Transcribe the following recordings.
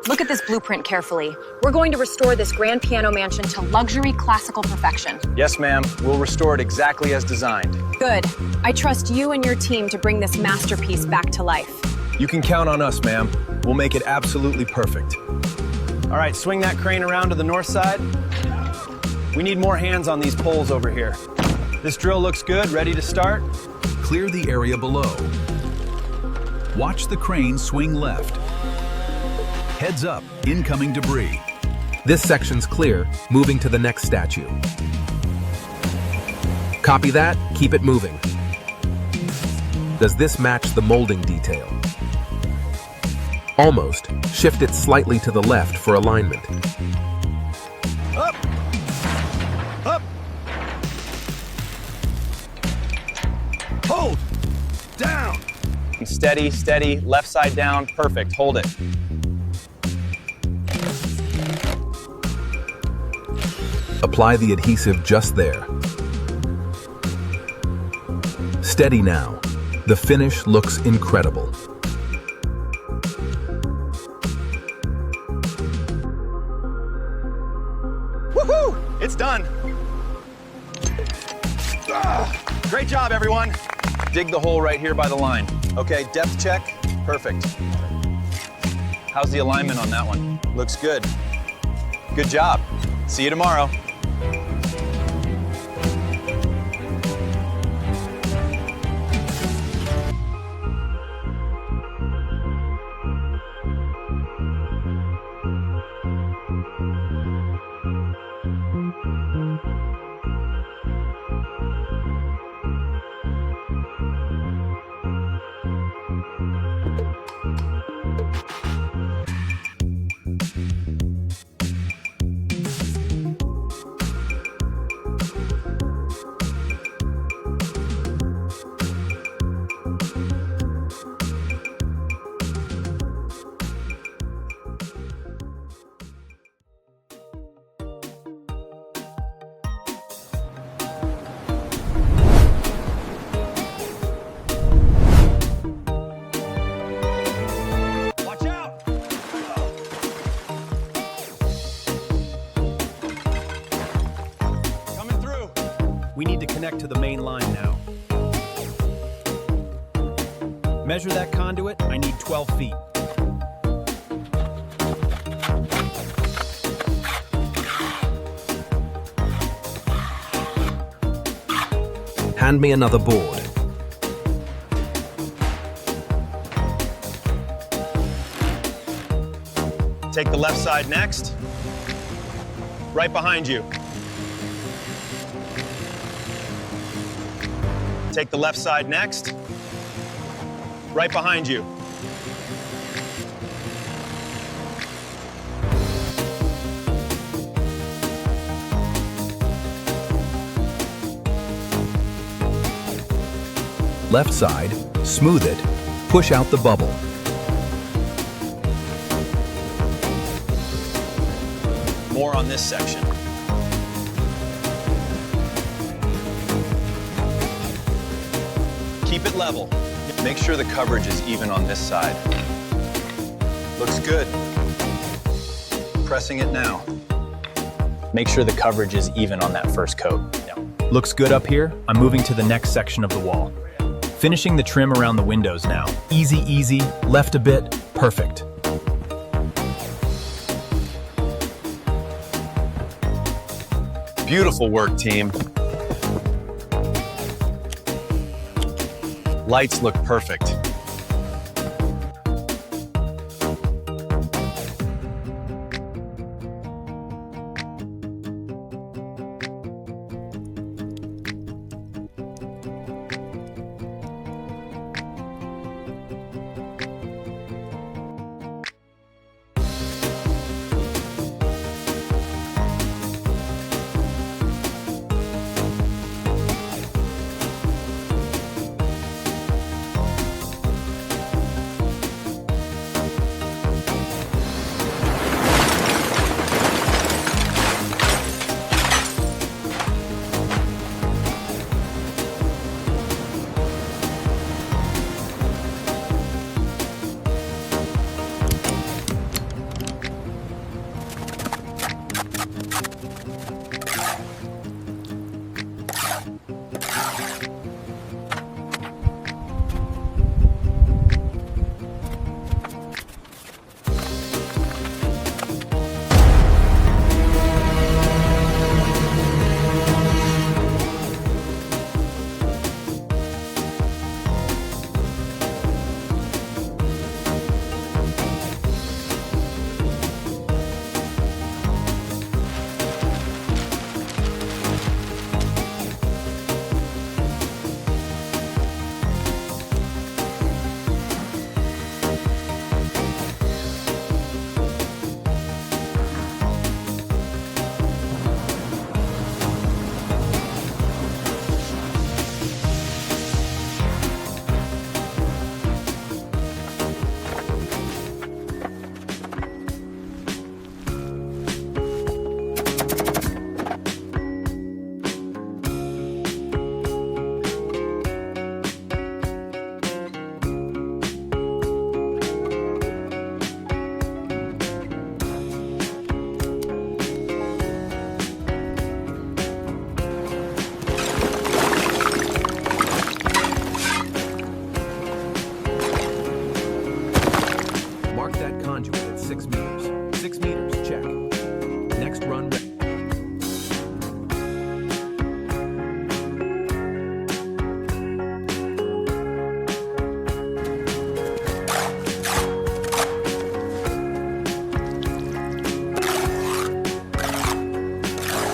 Look at this blueprint carefully. We're going to restore this grand piano mansion to luxury classical perfection. Yes, ma'am. We'll restore it exactly as designed. Good. I trust you and your team to bring this masterpiece back to life. You can count on us, ma'am. We'll make it absolutely perfect. All right, swing that crane around to the north side. We need more hands on these poles over here. This drill looks good, ready to start. Clear the area below. Watch the crane swing left. Heads up, incoming debris. This section's clear, moving to the next statue. Copy that, keep it moving. Does this match the molding detail? Almost. Shift it slightly to the left for alignment. Up! Up! Hold! Down! Steady, steady, left side down, perfect, hold it. Apply the adhesive just there. Steady now. The finish looks incredible. Woohoo! It's done. Great job, everyone. Dig the hole right here by the line. Okay, depth check, perfect. How's the alignment on that one? Looks good. Good job. See you tomorrow. We need to connect to the main line now. Measure that conduit. I need 12 feet. Hand me another board. Take the left side next. Right behind you. Take the left side next. Right behind you. Left side, smooth it, push out the bubble. More on this section. Keep it level. Make sure the coverage is even on this side. Looks good. Pressing it now. Make sure the coverage is even on that first coat. Yeah. Looks good up here. I'm moving to the next section of the wall. Finishing the trim around the windows now. Easy, easy, left a bit, perfect. Beautiful work, team. Lights look perfect.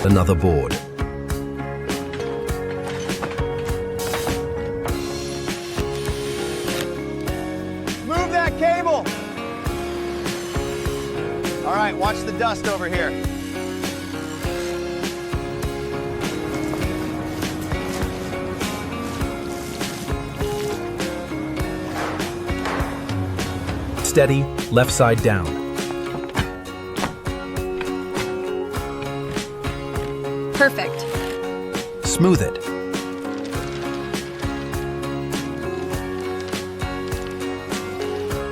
Another board. Move that cable! All right, watch the dust over here. Steady, left side down. Perfect. Smooth it.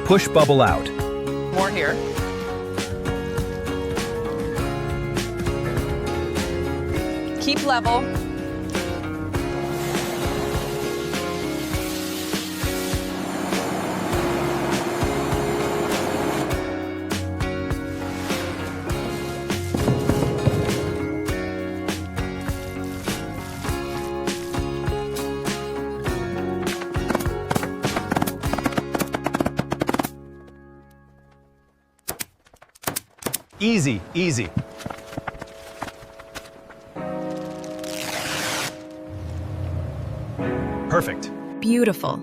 Push bubble out. More here. Keep level. Easy, easy. Perfect. Beautiful.